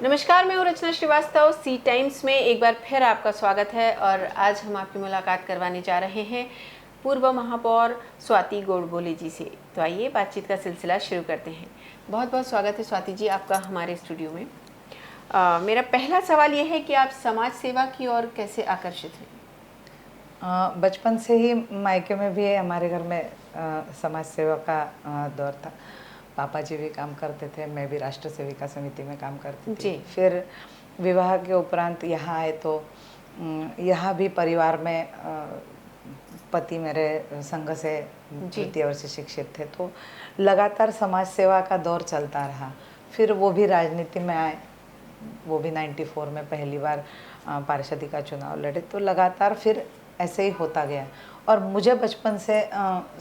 नमस्कार, मैं हूँ रचना श्रीवास्तव। सी टाइम्स में एक बार फिर आपका स्वागत है और आज हम आपकी मुलाकात करवाने जा रहे हैं पूर्व महापौर स्वाति गोडबोले जी से। तो आइए बातचीत का सिलसिला शुरू करते हैं। बहुत बहुत स्वागत है स्वाति जी आपका हमारे स्टूडियो में। मेरा पहला सवाल ये है कि आप समाज सेवा की ओर कैसे आकर्षित हैं? बचपन से ही मायके में भी हमारे घर में समाज सेवा का दौर था। पापा जी भी काम करते थे, मैं भी राष्ट्र सेविका समिति में काम करती थी। फिर विवाह के उपरांत यहाँ आए तो यहाँ भी परिवार में पति मेरे संघ से तृतीय वर्ष शिक्षित थे, तो लगातार समाज सेवा का दौर चलता रहा। फिर वो भी राजनीति में आए, वो भी 94 में पहली बार पार्षदी का चुनाव लड़े, तो लगातार फिर ऐसे ही होता गया। और मुझे बचपन से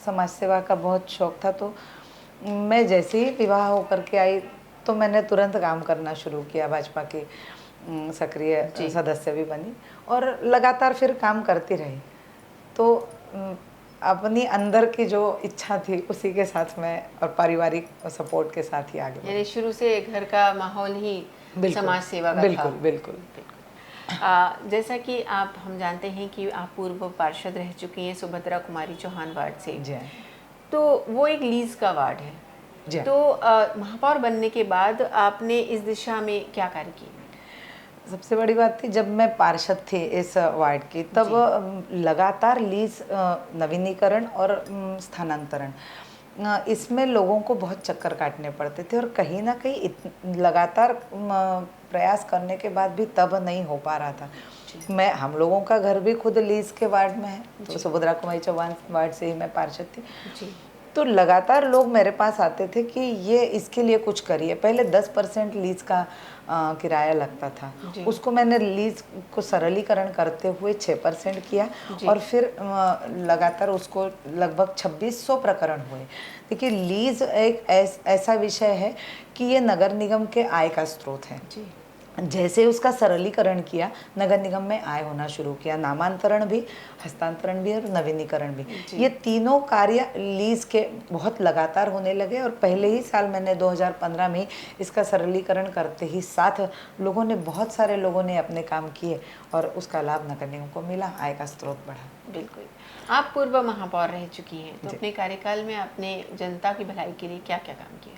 समाज सेवा का बहुत शौक़ था, तो मैं जैसे ही विवाह होकर के आई तो मैंने तुरंत काम करना शुरू किया। भाजपा की सक्रिय सदस्य भी बनी और लगातार फिर काम करती रही। तो अपनी अंदर की जो इच्छा थी उसी के साथ मैं और पारिवारिक सपोर्ट के साथ ही आगे बढ़ी। यानी शुरू से घर का माहौल ही समाज सेवा का था। बिल्कुल। जैसा कि हम जानते हैं कि आप पूर्व पार्षद रह चुकी हैं सुभद्रा कुमारी चौहान वार्ड से। जी। तो वो एक लीज का वार्ड है जी। तो महापौर बनने के बाद आपने इस दिशा में क्या कार्य किए? सबसे बड़ी बात थी, जब मैं पार्षद थी इस वार्ड की, तब लगातार लीज नवीनीकरण और स्थानांतरण, इसमें लोगों को बहुत चक्कर काटने पड़ते थे और कहीं ना कहीं लगातार प्रयास करने के बाद भी तब नहीं हो पा रहा था। हम लोगों का घर भी खुद लीज के वार्ड में है, तो सुभद्रा कुमारी चौहान वार्ड से ही मैं पार्षद थी जी। तो लगातार लोग मेरे पास आते थे कि ये इसके लिए कुछ करिए। पहले 10% लीज का किराया लगता था, उसको मैंने लीज को सरलीकरण करते हुए 6% किया और फिर लगातार उसको लगभग 2600 प्रकरण हुए। देखिए, लीज एक ऐसा विषय है कि ये नगर निगम के आय का स्रोत है जी। जैसे उसका सरलीकरण किया, नगर निगम में आय होना शुरू किया, नामांतरण भी, हस्तांतरण भी और नवीनीकरण भी, ये तीनों कार्य लीज के बहुत लगातार होने लगे। और पहले ही साल मैंने 2015 में इसका सरलीकरण करते ही साथ लोगों ने, बहुत सारे लोगों ने अपने काम किए और उसका लाभ नगर निगम को मिला, आय का स्रोत बढ़ा। बिल्कुल। आप पूर्व महापौर रह चुकी हैं, तो अपने कार्यकाल में आपने जनता की भलाई के लिए क्या क्या काम किया?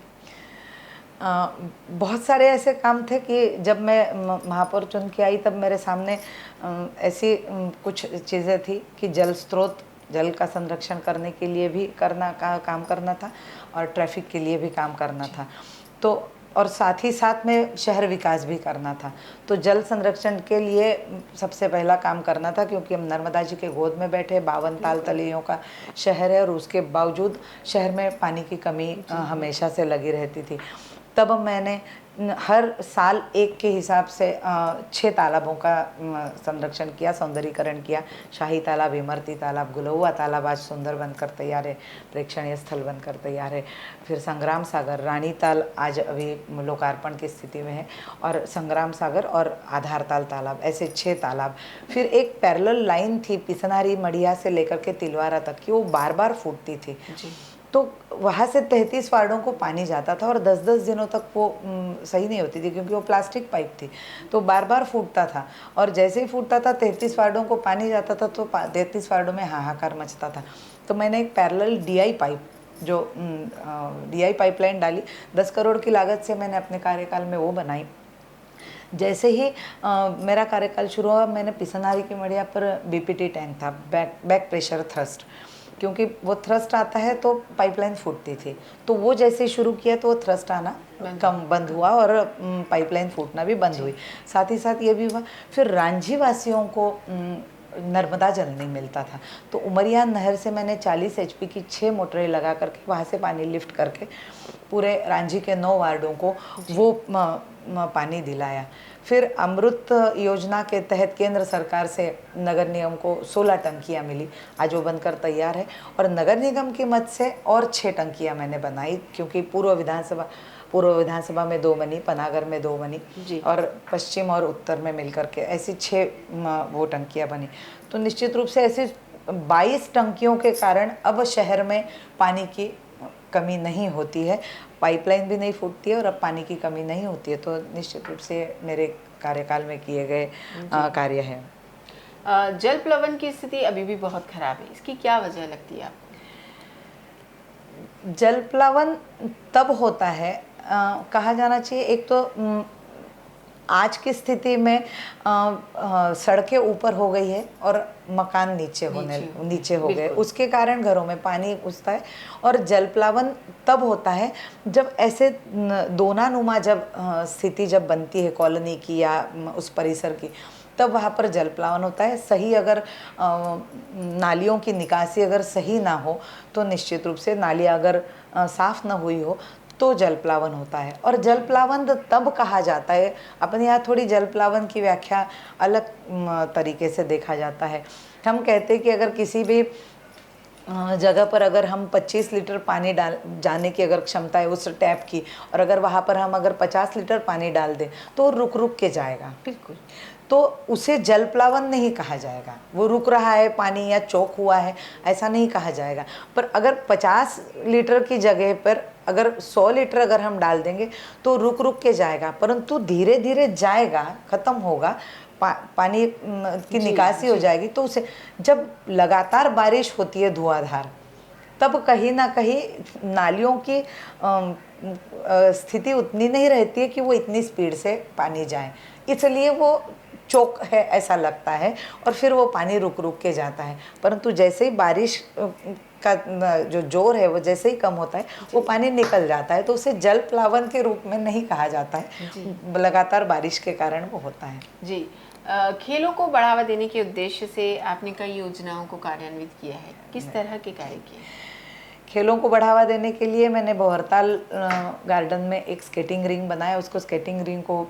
बहुत सारे ऐसे काम थे कि जब मैं महापौर चुन के आई तब मेरे सामने ऐसी कुछ चीज़ें थी कि जल स्रोत, जल का संरक्षण करने के लिए भी काम करना था और ट्रैफिक के लिए भी काम करना था, तो और साथ ही साथ में शहर विकास भी करना था। तो जल संरक्षण के लिए सबसे पहला काम करना था, क्योंकि हम नर्मदा जी के गोद में बैठे 52 ताल तलियों का शहर है और उसके बावजूद शहर में पानी की कमी हमेशा से लगी रहती थी। तब मैंने हर साल एक के हिसाब से 6 तालाबों का संरक्षण किया, सौंदर्यीकरण किया। शाही तालाब, इमरती तालाब, गुलहुआ तालाब आज सुंदर बनकर तैयार है, प्रेक्षणीय स्थल बनकर तैयार है। फिर संग्राम सागर, रानी ताल आज अभी लोकार्पण की स्थिति में है, और संग्राम सागर और आधार ताल तालाब, ऐसे 6 तालाब। फिर एक पैरेलल लाइन थी पिसनारी मढ़िया से लेकर के तिलवारा तक की, वो बार बार फूटती थी जी। तो वहाँ से 33 वार्डों को पानी जाता था और 10-10 दिनों तक वो सही नहीं होती थी, क्योंकि वो प्लास्टिक पाइप थी, तो बार बार फूटता था। और जैसे ही फूटता था 33 वार्डों को पानी जाता था तो 33 वार्डों में हाहाकार मचता था। तो मैंने एक पैरेलल डीआई पाइप, जो डीआई पाइपलाइन डाली, 10 करोड़ की लागत से मैंने अपने कार्यकाल में वो बनाई। जैसे ही मेरा कार्यकाल शुरू हुआ, मैंने पिसनारी की मढ़िया पर बीपीटी टैंक था, बैक प्रेशर थ्रस्ट, क्योंकि वो थ्रस्ट आता है तो पाइपलाइन फूटती थी, तो वो जैसे शुरू किया तो वो थ्रस्ट आना बंद हुआ और पाइपलाइन फूटना भी बंद हुई। साथ ही साथ ये भी हुआ, फिर रांझी वासियों को नर्मदा जल नहीं मिलता था, तो उमरिया नहर से मैंने 40 HP की 6 मोटरें लगा करके वहाँ से पानी लिफ्ट करके पूरे रांझी के 9 वार्डों को वो पानी दिलाया। फिर अमृत योजना के तहत केंद्र सरकार से नगर निगम को 16 टंकियाँ मिली, आज वो बनकर तैयार है। और नगर निगम की मद से और 6 टंकियाँ मैंने बनाई, क्योंकि पूर्व विधानसभा में 2 बनी, पनागर में 2 बनी और पश्चिम और उत्तर में मिलकर के ऐसी 6 वो टंकियाँ बनी। तो निश्चित रूप से ऐसी 22 टंकियों के कारण अब शहर में पानी की कमी नहीं होती है, पाइपलाइन भी नहीं फूटती है और अब पानी की कमी नहीं होती है। तो निश्चित रूप से मेरे कार्यकाल में किए गए कार्य हैं। जल प्लवन की स्थिति अभी भी बहुत खराब है, इसकी क्या वजह लगती है आपको? जल प्लावन तब होता है, कहा जाना चाहिए, एक तो आज की स्थिति में सड़कें ऊपर हो गई है और मकान नीचे हो गए, उसके कारण घरों में पानी घुसता है। और जल प्लावन तब होता है जब ऐसे दोनानुमा जब स्थिति जब बनती है कॉलोनी की या उस परिसर की, तब वहाँ पर जल प्लावन होता है। सही अगर नालियों की निकासी अगर सही ना हो तो निश्चित रूप से नालियाँ अगर साफ ना हुई हो तो जल प्लावन होता है। और जल प्लावन तब कहा जाता है, अपने यहाँ थोड़ी जल प्लावन की व्याख्या अलग तरीके से देखा जाता है। हम कहते हैं कि अगर किसी भी जगह पर अगर हम 25 लीटर पानी डाल जाने की अगर क्षमता है उस टैप की, और अगर वहाँ पर हम अगर 50 लीटर पानी डाल दें तो रुक रुक के जाएगा, बिल्कुल, तो उसे जल प्लावन नहीं कहा जाएगा। वो रुक रहा है पानी या चौक हुआ है ऐसा नहीं कहा जाएगा। पर अगर 50 लीटर की जगह पर अगर 100 लीटर अगर हम डाल देंगे तो रुक रुक के जाएगा, परंतु धीरे धीरे जाएगा, ख़त्म होगा, पानी की निकासी हो जाएगी। तो उसे जब लगातार बारिश होती है धुआंधार, तब कहीं ना कहीं नालियों की स्थिति उतनी नहीं रहती है कि वो इतनी स्पीड से पानी जाए, इसलिए वो चौक है ऐसा लगता है और फिर वो पानी रुक रुक के जाता है। परंतु जैसे ही बारिश का जो जोर है वो जैसे ही कम होता है वो पानी निकल जाता है, तो उसे जल प्लावन के रूप में नहीं कहा जाता है, लगातार बारिश के कारण वो होता है। जी, खेलों को बढ़ावा देने के उद्देश्य से आपने कई योजनाओं को कार्यान्वित किया है, किस तरह के कार्य किए? खेलों को बढ़ावा देने के लिए मैंने बोहरताल गार्डन में एक स्केटिंग रिंग बनाया, उसको स्केटिंग रिंग को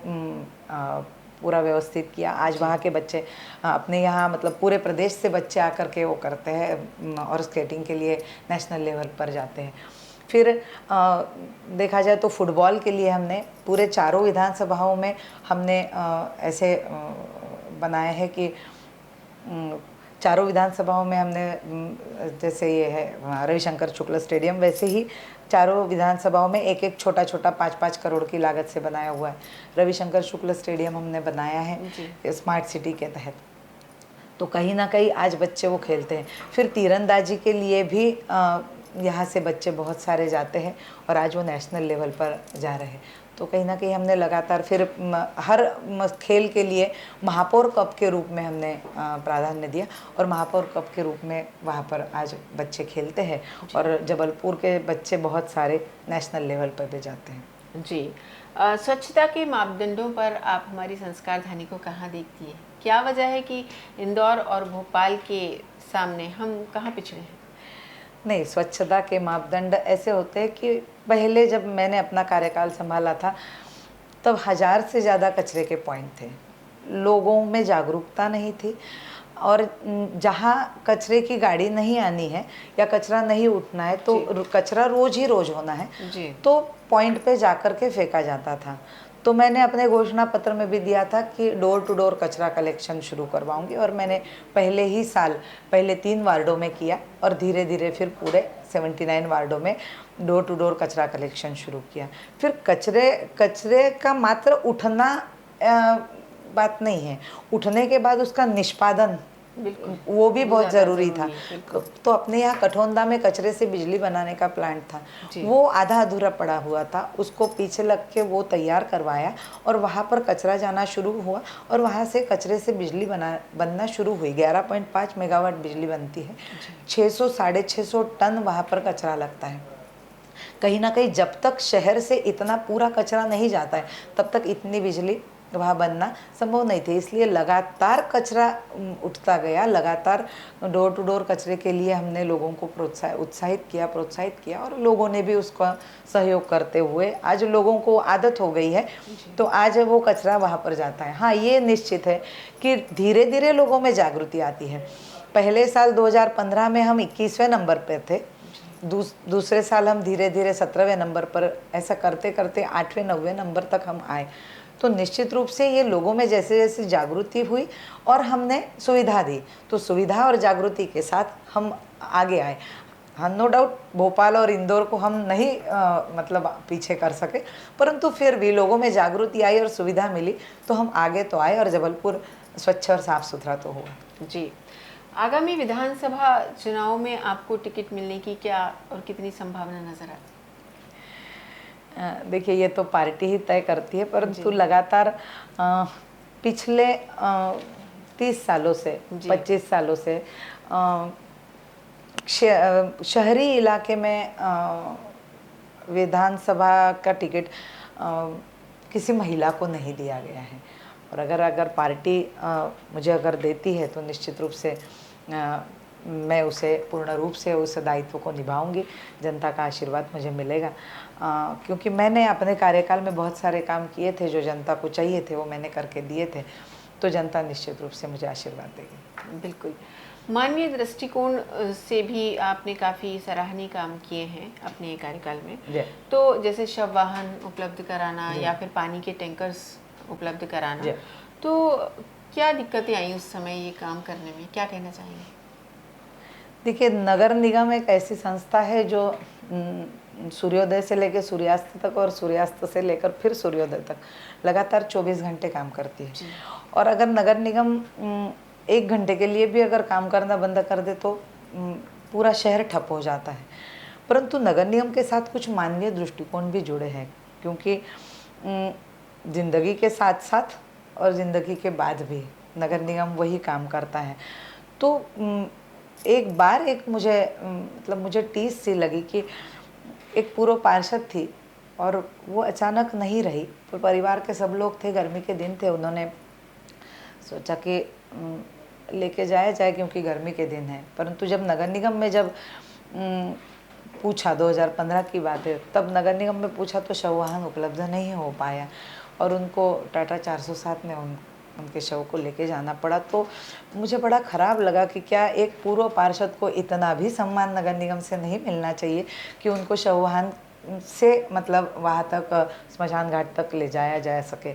पूरा व्यवस्थित किया। आज वहाँ के बच्चे अपने यहाँ मतलब पूरे प्रदेश से बच्चे आकर के वो करते हैं और स्केटिंग के लिए नेशनल लेवल पर जाते हैं। फिर देखा जाए तो फुटबॉल के लिए हमने पूरे चारों विधानसभाओं में हमने ऐसे बनाए हैं कि चारों विधानसभाओं में हमने जैसे ये है रविशंकर शुक्ल स्टेडियम, वैसे ही चारों विधानसभाओं में एक एक छोटा छोटा 5-5 करोड़ की लागत से बनाया हुआ है रविशंकर शुक्ल स्टेडियम हमने बनाया है स्मार्ट सिटी के तहत। तो कहीं ना कहीं आज बच्चे वो खेलते हैं। फिर तीरंदाजी के लिए भी यहाँ से बच्चे बहुत सारे जाते हैं और आज वो नेशनल लेवल पर जा रहे हैं। तो कहीं ना कहीं हमने लगातार फिर हर खेल के लिए महापौर कप के रूप में हमने प्राधान्य दिया और महापौर कप के रूप में वहाँ पर आज बच्चे खेलते हैं और जबलपुर के बच्चे बहुत सारे नेशनल लेवल पर भी जाते हैं। जी, स्वच्छता के मापदंडों पर आप हमारी संस्कारधानी को कहाँ देखती है? क्या वजह है कि इंदौर और भोपाल के सामने हम कहाँ पिछड़े हैं? नहीं, स्वच्छता के मापदंड ऐसे होते हैं कि पहले जब मैंने अपना कार्यकाल संभाला था तब 1000 से ज़्यादा कचरे के पॉइंट थे, लोगों में जागरूकता नहीं थी और जहाँ कचरे की गाड़ी नहीं आनी है या कचरा नहीं उठना है तो कचरा रोज़ ही रोज़ होना है तो पॉइंट पे जाकर के फेंका जाता था। तो मैंने अपने घोषणा पत्र में भी दिया था कि डोर टू डोर कचरा कलेक्शन शुरू करवाऊंगी और मैंने पहले ही साल पहले 3 वार्डों में किया और धीरे धीरे फिर पूरे 79 वार्डों में डोर टू डोर कचरा कलेक्शन शुरू किया। फिर कचरे का मात्र उठना बात नहीं है, उठने के बाद उसका निष्पादन वो भी बहुत ज़रूरी था। तो अपने यहाँ कठौंदा में कचरे से बिजली बनाने का प्लांट था, वो आधा अधूरा पड़ा हुआ था, उसको पीछे लग के वो तैयार करवाया और वहाँ पर कचरा जाना शुरू हुआ और वहाँ से कचरे से बिजली बनना शुरू हुई। 11.5 मेगावाट बिजली बनती है, 600-650 टन वहाँ पर कचरा लगता है। कहीं ना कहीं जब तक शहर से इतना पूरा कचरा नहीं जाता है तब तक इतनी बिजली वहाँ बनना संभव नहीं थी, इसलिए लगातार कचरा उठता गया। लगातार डोर टू डोर कचरे के लिए हमने लोगों को प्रोत्साहित किया और लोगों ने भी उसका सहयोग करते हुए आज लोगों को आदत हो गई है तो आज वो कचरा वहाँ पर जाता है। हाँ, ये निश्चित है कि धीरे धीरे लोगों में जागृति आती है। पहले साल 2015 में हम 21वें नंबर पर थे, दूसरे साल हम धीरे धीरे 17वें नंबर पर, ऐसा करते करते 8वें 9वें नंबर तक हम आए। तो निश्चित रूप से ये लोगों में जैसे जैसे जागृति हुई और हमने सुविधा दी तो सुविधा और जागृति के साथ हम आगे आए। हाँ, नो डाउट भोपाल और इंदौर को हम नहीं मतलब पीछे कर सके, परंतु फिर भी लोगों में जागृति आई और सुविधा मिली तो हम आगे तो आए और जबलपुर स्वच्छ और साफ सुथरा तो हुआ। जी, आगामी विधानसभा चुनाव में आपको टिकट मिलने की क्या और कितनी संभावना नजर आती देखिए, ये तो पार्टी ही तय करती है, परंतु लगातार पिछले 30 सालों से 25 सालों से शहरी इलाके में विधानसभा का टिकट किसी महिला को नहीं दिया गया है। और अगर पार्टी मुझे अगर देती है तो निश्चित रूप से मैं उसे पूर्ण रूप से उस दायित्व को निभाऊंगी। जनता का आशीर्वाद मुझे मिलेगा, क्योंकि मैंने अपने कार्यकाल में बहुत सारे काम किए थे जो जनता को चाहिए थे, वो मैंने करके दिए थे, तो जनता निश्चित रूप से मुझे आशीर्वाद देगी। बिल्कुल। मानवीय दृष्टिकोण से भी आपने काफ़ी सराहनीय काम किए हैं अपने कार्यकाल में। तो जैसे शव वाहन उपलब्ध कराना या फिर पानी के टैंकर्स उपलब्ध कराना, तो क्या दिक्कतें आई उस समय ये काम करने में, क्या कहना चाहेंगे? देखिए, नगर निगम एक ऐसी संस्था है जो सूर्योदय से लेकर सूर्यास्त तक और सूर्यास्त से लेकर फिर सूर्योदय तक लगातार 24 घंटे काम करती है। और अगर नगर निगम 1 घंटे के लिए भी अगर काम करना बंद कर दे तो पूरा शहर ठप हो जाता है। परंतु नगर निगम के साथ कुछ मानवीय दृष्टिकोण भी जुड़े हैं, क्योंकि ज़िंदगी के साथ साथ और ज़िंदगी के बाद भी नगर निगम वही काम करता है। तो एक बार मुझे मुझे टीस सी लगी कि एक पूर्व पार्षद थी और वो अचानक नहीं रही, तो परिवार के सब लोग थे, गर्मी के दिन थे, उन्होंने सोचा कि लेके जाया जाए क्योंकि गर्मी के दिन है। परंतु जब नगर निगम में जब पूछा, 2015 की बात है, तब नगर निगम में पूछा तो शव वाहन उपलब्ध नहीं हो पाया और उनको टाटा 407 में उनके शव को लेके जाना पड़ा। तो मुझे बड़ा ख़राब लगा कि क्या एक पूर्व पार्षद को इतना भी सम्मान नगर निगम से नहीं मिलना चाहिए कि उनको शव वाहन से वहाँ तक स्मशान घाट तक ले जाया जा सके।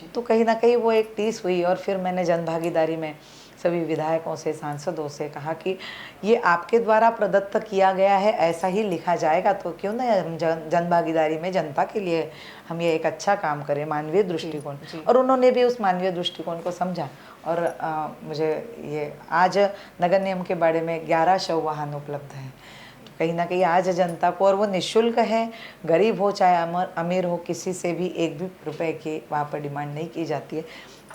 तो कहीं ना कहीं वो एक टीस हुई और फिर मैंने जनभागीदारी में सभी विधायकों से, सांसदों से कहा कि ये आपके द्वारा प्रदत्त किया गया है, ऐसा ही लिखा जाएगा तो क्यों ना जनभागीदारी में जनता के लिए हम ये एक अच्छा काम करें, मानवीय दृष्टिकोण। और उन्होंने भी उस मानवीय दृष्टिकोण को समझा और मुझे ये आज नगर निगम के बारे में 11 शव वाहन उपलब्ध हैं। तो कहीं ना कहीं आज जनता को, और वो निःशुल्क है, गरीब हो चाहे अमीर हो, किसी से भी एक भी रुपए की वहाँ पर डिमांड नहीं की जाती है,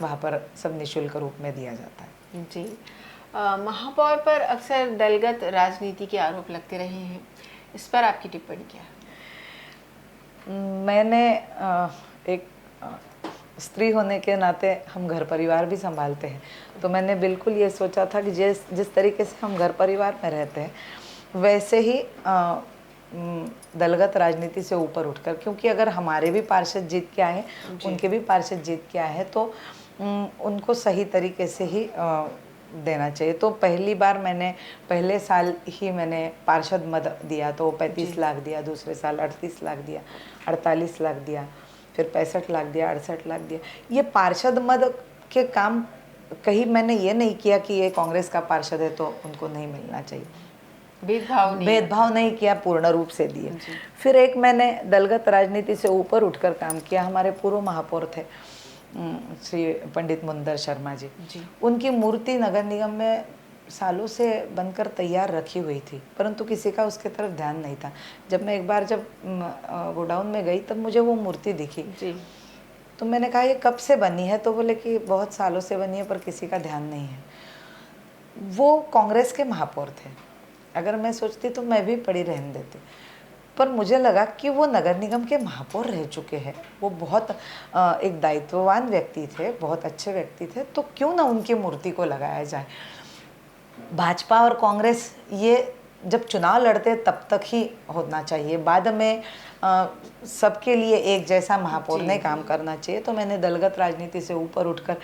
वहाँ पर सब निःशुल्क रूप में दिया जाता है। जी, महापौर पर अक्सर दलगत राजनीति के आरोप लगते रहे हैं, इस पर आपकी टिप्पणी क्या है? मैंने एक स्त्री होने के नाते हम घर परिवार भी संभालते हैं, तो मैंने बिल्कुल ये सोचा था कि जिस तरीके से हम घर परिवार में रहते हैं वैसे ही दलगत राजनीति से ऊपर उठकर, क्योंकि अगर हमारे भी पार्षद जीत के आए, उनके भी पार्षद जीत के आए, तो उनको सही तरीके से ही देना चाहिए। तो पहली बार मैंने पहले साल ही मैंने पार्षद मद दिया तो 35 लाख दिया, दूसरे साल 38 लाख दिया, 48 लाख दिया, फिर 65 लाख दिया, 68 लाख दिया। ये पार्षद मद के काम कहीं मैंने ये नहीं किया कि ये कांग्रेस का पार्षद है तो उनको नहीं मिलना चाहिए, भेदभाव नहीं किया, पूर्ण रूप से दिए। फिर एक मैंने दलगत राजनीति से ऊपर उठकर काम किया। हमारे पूर्व महापौर थे श्री पंडित मुंदर शर्मा जी, उनकी मूर्ति नगर निगम में सालों से बनकर तैयार रखी हुई थी, परंतु किसी का उसके तरफ ध्यान नहीं था। जब मैं एक बार जब गोडाउन में गई तब मुझे वो मूर्ति दिखी जी। तो मैंने कहा ये कब से बनी है? तो बोले कि बहुत सालों से बनी है पर किसी का ध्यान नहीं है। वो कांग्रेस के महापौर थे, अगर मैं सोचती तो मैं भी पड़ी रहने देती, पर मुझे लगा कि वो नगर निगम के महापौर रह चुके हैं, वो बहुत एक दायित्ववान व्यक्ति थे, बहुत अच्छे व्यक्ति थे, तो क्यों ना उनकी मूर्ति को लगाया जाए। भाजपा और कांग्रेस ये जब चुनाव लड़ते तब तक ही होना चाहिए, बाद में सबके लिए एक जैसा महापौर ने काम करना चाहिए। तो मैंने दलगत राजनीति से ऊपर उठकर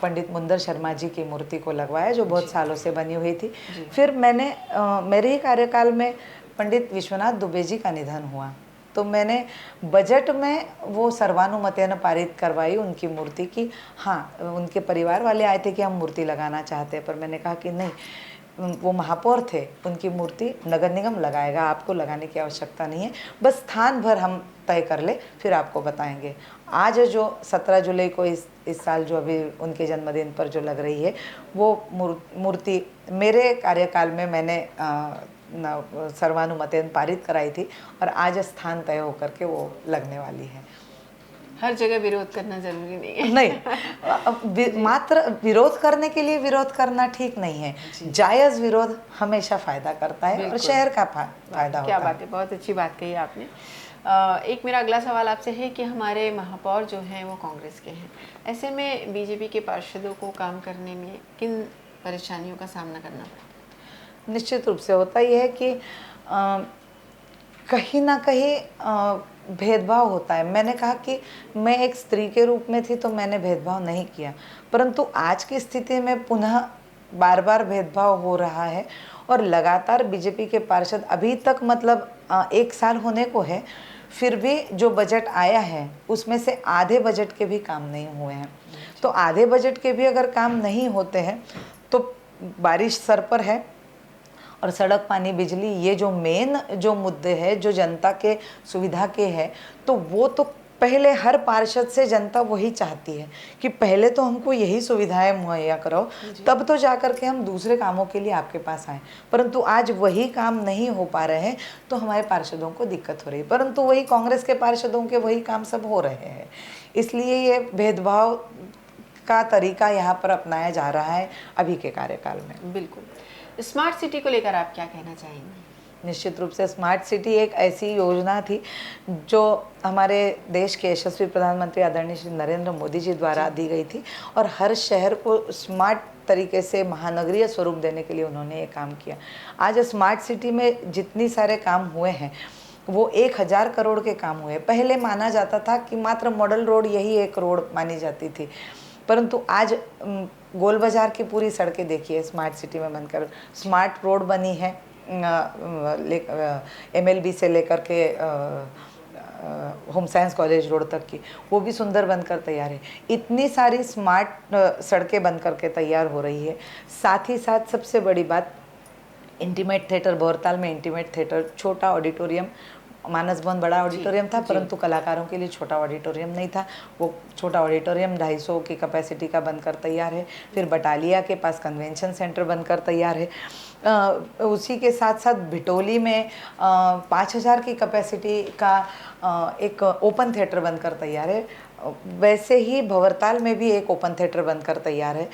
पंडित मुंदर शर्मा जी की मूर्ति को लगवाया जो बहुत सालों से बनी हुई थी। फिर मैंने मेरे ही कार्यकाल में पंडित विश्वनाथ दुबे जी का निधन हुआ, तो मैंने बजट में वो सर्वानुमतेन पारित करवाई उनकी मूर्ति की। हाँ, उनके परिवार वाले आए थे कि हम मूर्ति लगाना चाहते हैं, पर मैंने कहा कि नहीं, वो महापौर थे, उनकी मूर्ति नगर निगम लगाएगा, आपको लगाने की आवश्यकता नहीं है, बस स्थान भर हम तय कर ले फिर आपको बताएंगे। आज जो 17 जुलाई को इस साल जो अभी उनके जन्मदिन पर जो लग रही है, वो मूर्ति मेरे कार्यकाल में मैंने सर्वानुमतेन पारित कराई थी और आज स्थान तय होकर के वो लगने वाली है। हर जगह विरोध करना जरूरी नहीं है। नहीं, मात्र विरोध करने के लिए विरोध करना ठीक नहीं है। जायज विरोध हमेशा फायदा करता है और शहर का फायदा होता है। क्या बात है, बहुत अच्छी बात कही आपने। एक मेरा अगला सवाल आपसे है कि हमारे महापौर जो हैं वो कांग्रेस के हैं, ऐसे में बीजेपी के पार्षदों को काम करने में किन परेशानियों का सामना करना पड़ता है? निश्चित रूप से होता ही है कि कहीं ना कहीं भेदभाव होता है। मैंने कहा कि मैं एक स्त्री के रूप में थी तो मैंने भेदभाव नहीं किया, परंतु आज की स्थिति में पुनः बार बार भेदभाव हो रहा है और लगातार बीजेपी के पार्षद अभी तक मतलब 1 साल होने को है, फिर भी जो बजट आया है उसमें से आधे बजट के भी काम नहीं हुए हैं। तो आधे बजट के भी अगर काम नहीं होते हैं तो बारिश सर पर है और सड़क, पानी, बिजली, ये जो मेन जो मुद्दे हैं जो जनता के सुविधा के हैं, तो वो तो पहले हर पार्षद से जनता वही चाहती है कि पहले तो हमको यही सुविधाएं मुहैया कराओ, तब तो जाकर के हम दूसरे कामों के लिए आपके पास आए। परंतु आज वही काम नहीं हो पा रहे हैं तो हमारे पार्षदों को दिक्कत हो रही है, परंतु वही कांग्रेस के पार्षदों के वही काम सब हो रहे हैं। इसलिए ये भेदभाव का तरीका यहाँ पर अपनाया जा रहा है अभी के कार्यकाल में। बिल्कुल। स्मार्ट सिटी को लेकर आप क्या कहना चाहेंगे? निश्चित रूप से स्मार्ट सिटी एक ऐसी योजना थी जो हमारे देश के यशस्वी प्रधानमंत्री आदरणीय श्री नरेंद्र मोदी जी द्वारा दी गई थी और हर शहर को स्मार्ट तरीके से महानगरीय स्वरूप देने के लिए उन्होंने ये काम किया। आज स्मार्ट सिटी में जितनी सारे काम हुए हैं वो 1000 करोड़ के काम हुए। पहले माना जाता था कि मात्र मॉडल रोड यही एक रोड मानी जाती थी, परंतु आज गोल बाजार की पूरी सड़कें देखिए स्मार्ट सिटी में बनकर स्मार्ट रोड बनी है। MLB से लेकर के होम साइंस कॉलेज रोड तक की वो भी सुंदर बनकर तैयार है। इतनी सारी स्मार्ट सड़कें बनकर के तैयार हो रही है। साथ ही साथ सबसे बड़ी बात, इंटीमेट थिएटर, बोरताल में इंटीमेट थिएटर, छोटा ऑडिटोरियम, मानस भवन बड़ा ऑडिटोरियम था परंतु कलाकारों के लिए छोटा ऑडिटोरियम नहीं था, वो छोटा ऑडिटोरियम 250 की कैपेसिटी का बनकर तैयार है। फिर बटालिया के पास कन्वेंशन सेंटर बनकर तैयार है। उसी के साथ साथ भिटोली में 5000 की कैपेसिटी का एक ओपन थिएटर बनकर तैयार है। वैसे ही भंवरताल में भी एक ओपन थिएटर बनकर तैयार है।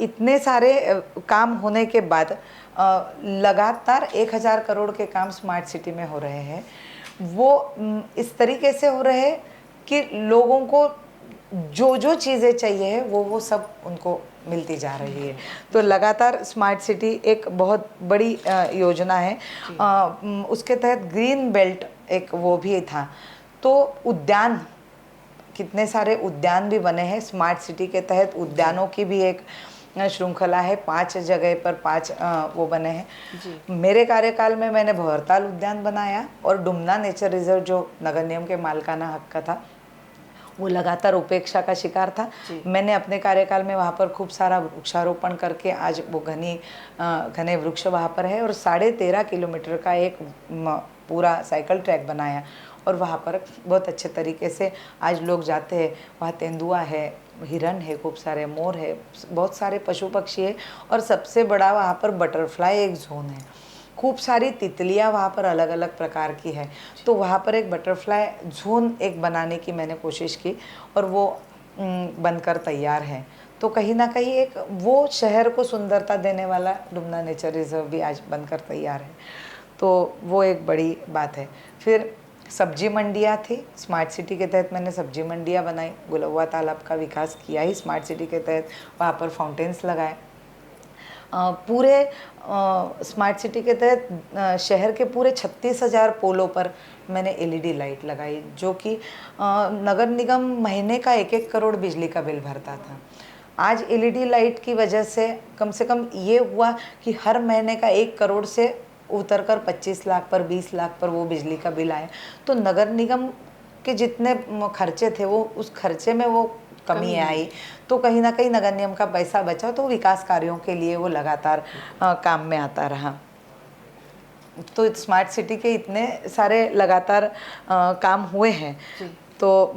इतने सारे काम होने के बाद लगातार 1000 करोड़ के काम स्मार्ट सिटी में हो रहे हैं। वो इस तरीके से हो रहे हैं कि लोगों को जो जो चीज़ें चाहिए है वो सब उनको मिलती जा रही है। तो लगातार स्मार्ट सिटी एक बहुत बड़ी योजना है। उसके तहत ग्रीन बेल्ट एक वो भी था। तो उद्यान, कितने सारे उद्यान भी बने हैं स्मार्ट सिटी के तहत। उद्यानों की भी एक श्रृंखला है, 5 जगह पर 5 वो बने हैं। मेरे कार्यकाल में मैंने भंवरताल उद्यान बनाया और डुमना नेचर रिजर्व जो नगर निगम के मालिकाना हक का था वो लगातार उपेक्षा का शिकार था। मैंने अपने कार्यकाल में वहाँ पर खूब सारा वृक्षारोपण करके आज वो घने वृक्ष वहाँ पर है और 13.5 किलोमीटर का एक पूरा साइकिल ट्रैक बनाया और वहाँ पर बहुत अच्छे तरीके से आज लोग जाते हैं। वहाँ तेंदुआ है, हिरन है, खूब सारे मोर है, बहुत सारे पशु पक्षी है और सबसे बड़ा वहाँ पर बटरफ्लाई एक जोन है। खूब सारी तितलियाँ वहाँ पर अलग अलग प्रकार की है। तो वहाँ पर एक बटरफ्लाई जोन एक बनाने की मैंने कोशिश की और वो बनकर तैयार है। तो कहीं ना कहीं एक वो शहर को सुंदरता देने वाला डुमना नेचर रिजर्व भी आज बनकर तैयार है। तो वो एक बड़ी बात है। फिर सब्जी मंडियाँ थी स्मार्ट सिटी के तहत, मैंने सब्जी मंडियाँ बनाई। गुलवा तालाब का विकास किया ही स्मार्ट सिटी के तहत, वहाँ पर फाउंटेन्स लगाए। पूरे स्मार्ट सिटी के तहत शहर के पूरे 36,000 पोलों पर मैंने LED लाइट लगाई, जो कि नगर निगम महीने का 1-1 करोड़ बिजली का बिल भरता था। आज LED लाइट की वजह से कम ये हुआ कि हर महीने का 1 करोड़ से उतरकर 25 लाख पर, 20 लाख पर वो बिजली का बिल आया। तो नगर निगम के जितने खर्चे थे वो उस खर्चे में वो कमी आई, तो कहीं ना कहीं नगर निगम का पैसा बचा तो विकास कार्यों के लिए वो लगातार काम में आता रहा। तो स्मार्ट सिटी के इतने सारे लगातार काम हुए हैं। तो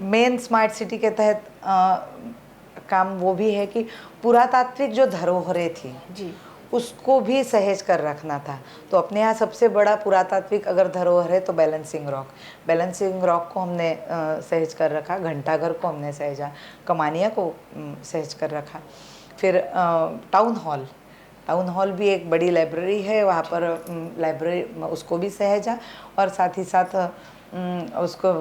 मेन स्मार्ट सिटी के तहत काम वो भी है कि पुरातात्विक जो धरोहरें थी जी, उसको भी सहेज कर रखना था। तो अपने यहाँ सबसे बड़ा पुरातात्विक अगर धरोहर है तो बैलेंसिंग रॉक को हमने सहेज कर रखा, घंटाघर को हमने सहेजा, कमानिया को सहेज कर रखा। फिर टाउन हॉल भी एक बड़ी लाइब्रेरी है, वहाँ पर लाइब्रेरी उसको भी सहेजा और साथ ही साथ उसको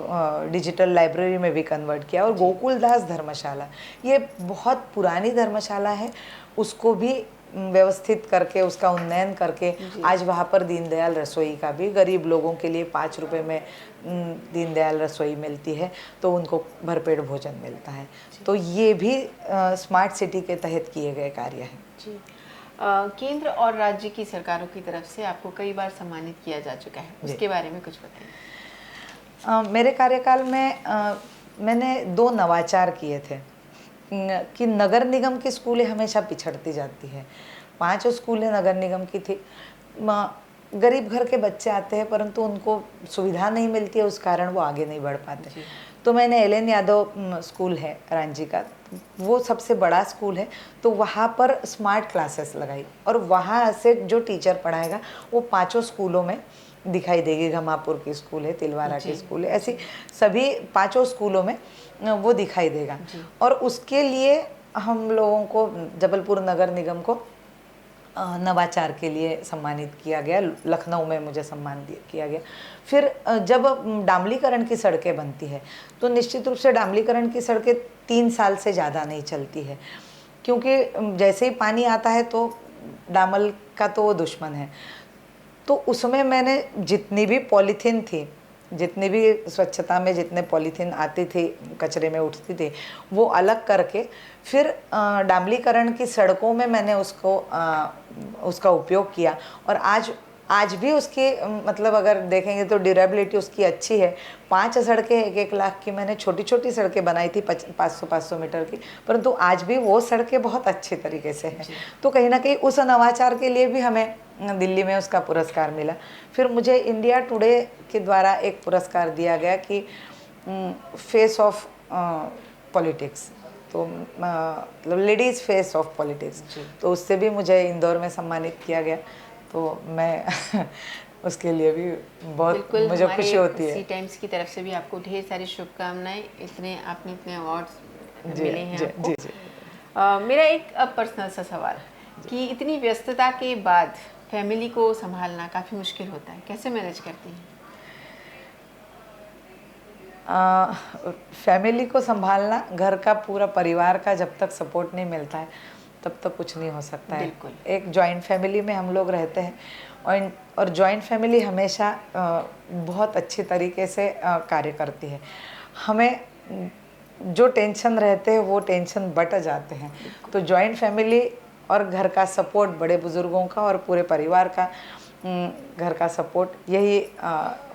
डिजिटल लाइब्रेरी में भी कन्वर्ट किया। और गोकुलदास धर्मशाला, ये बहुत पुरानी धर्मशाला है, उसको भी व्यवस्थित करके उसका उन्नयन करके आज वहाँ पर दीनदयाल रसोई का भी, गरीब लोगों के लिए 5 रुपए में दीनदयाल रसोई मिलती है, तो उनको भरपेट भोजन मिलता है। तो ये भी स्मार्ट सिटी के तहत किए गए कार्य हैं। जी। केंद्र और राज्य की सरकारों की तरफ से आपको कई बार सम्मानित किया जा चुका है, उसके बारे में कुछ बताइए। मेरे कार्यकाल में मैंने 2 नवाचार किए थे कि नगर निगम की स्कूलें हमेशा पिछड़ती जाती है। 5 स्कूलें नगर निगम की थी, गरीब घर के बच्चे आते हैं परंतु उनको सुविधा नहीं मिलती है, उस कारण वो आगे नहीं बढ़ पाते। तो मैंने एल.एन. यादव स्कूल है रांची का, वो सबसे बड़ा स्कूल है, तो वहाँ पर स्मार्ट क्लासेस लगाई और वहाँ से जो टीचर पढ़ाएगा वो 5 स्कूलों में दिखाई देगी। घमापुर की स्कूल है, तिलवारा की स्कूल है, ऐसी सभी 5 स्कूलों में वो दिखाई देगा। और उसके लिए हम लोगों को जबलपुर नगर निगम को नवाचार के लिए सम्मानित किया गया, लखनऊ में मुझे सम्मान किया गया। फिर जब डामलीकरण की सड़कें बनती है तो निश्चित रूप से डामलीकरण की सड़कें 3 साल से ज़्यादा नहीं चलती है, क्योंकि जैसे ही पानी आता है तो डामल का तो वो दुश्मन है। तो उसमें मैंने जितनी भी पॉलीथीन थी, जितनी भी स्वच्छता में जितने पॉलीथीन आती थी, कचरे में उठती थी, वो अलग करके फिर डामलीकरण की सड़कों में मैंने उसका उपयोग किया। और आज भी उसकी मतलब अगर देखेंगे तो ड्यूरेबिलिटी उसकी अच्छी है। 5 सड़कें 1-1 लाख की मैंने छोटी छोटी सड़कें बनाई थी 500-500 मीटर की, परंतु आज भी वो सड़कें बहुत अच्छे तरीके से हैं। तो कहीं ना कहीं उस नवाचार के लिए भी हमें दिल्ली में उसका पुरस्कार मिला। फिर मुझे इंडिया टुडे के द्वारा एक पुरस्कार दिया गया कि फेस ऑफ पॉलिटिक्स, तो मतलब लेडीज़ फेस ऑफ पॉलिटिक्स, तो उससे भी मुझे इंदौर में सम्मानित किया गया। तो मैं उसके लिए भी बहुत मुझे खुशी होती है। सी टाइम्स की तरफ से भी आपको ढेर सारी शुभकामनाएं, आपने इतने अवार्ड्स मिले हैं आपको। जी। मेरा एक अब पर्सनल सा सवाल कि इतनी व्यस्तता के बाद फैमिली को संभालना काफ़ी मुश्किल होता है, कैसे मैनेज करती हैं? फैमिली को संभालना, घर का पूरा परिवार का जब तक सपोर्ट नहीं मिलता है तब तक कुछ नहीं हो सकता है। एक जॉइंट फैमिली में हम लोग रहते हैं और जॉइंट फैमिली हमेशा बहुत अच्छी तरीके से कार्य करती है। हमें जो टेंशन रहते हैं वो टेंशन बट जाते हैं। तो जॉइंट फैमिली और घर का सपोर्ट, बड़े बुजुर्गों का और पूरे परिवार का घर का सपोर्ट, यही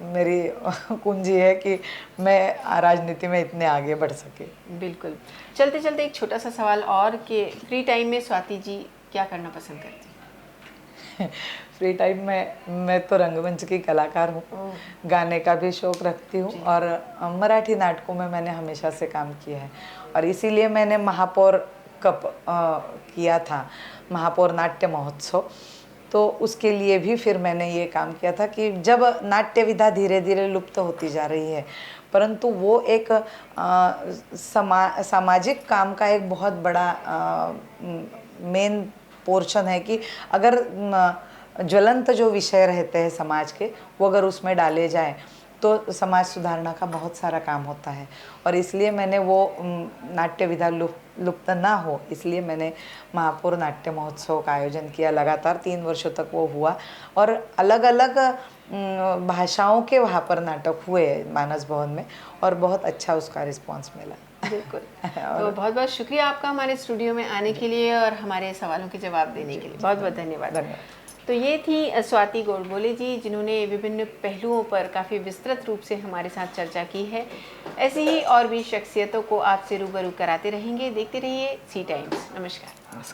मेरी कुंजी है कि मैं राजनीति में इतने आगे बढ़ सके। बिल्कुल। चलते चलते एक छोटा सा सवाल और कि फ्री टाइम में स्वाति जी क्या करना पसंद करती हैं? फ्री टाइम में मैं तो रंगमंच की कलाकार हूँ, गाने का भी शौक रखती हूँ और मराठी नाटकों में मैंने हमेशा से काम किया है और इसीलिए मैंने महापौर कप किया था, महापौर नाट्य महोत्सव। तो उसके लिए भी फिर मैंने ये काम किया था कि जब नाट्य विधा धीरे धीरे लुप्त होती जा रही है, परंतु वो एक सामाजिक काम का एक बहुत बड़ा मेन पोर्शन है कि अगर ज्वलंत जो विषय रहते हैं समाज के, वो अगर उसमें डाले जाए तो समाज सुधारना का बहुत सारा काम होता है। और इसलिए मैंने वो नाट्य विधा लुप्त ना हो, इसलिए मैंने महापौर नाट्य महोत्सव का आयोजन किया। लगातार 3 वर्षों तक वो हुआ और अलग अलग भाषाओं के वहाँ पर नाटक हुए मानस भवन में और बहुत अच्छा उसका रिस्पांस मिला। बिल्कुल। तो बहुत बहुत शुक्रिया आपका हमारे स्टूडियो में आने के लिए और हमारे सवालों के जवाब देने के लिए। बहुत बहुत धन्यवाद। धन्यवाद। तो ये थी स्वाति गोडबोले जी, जिन्होंने विभिन्न पहलुओं पर काफ़ी विस्तृत रूप से हमारे साथ चर्चा की है। ऐसी ही और भी शख्सियतों को आपसे रूबरू कराते रहेंगे। देखते रहिए सी टाइम्स। नमस्कार।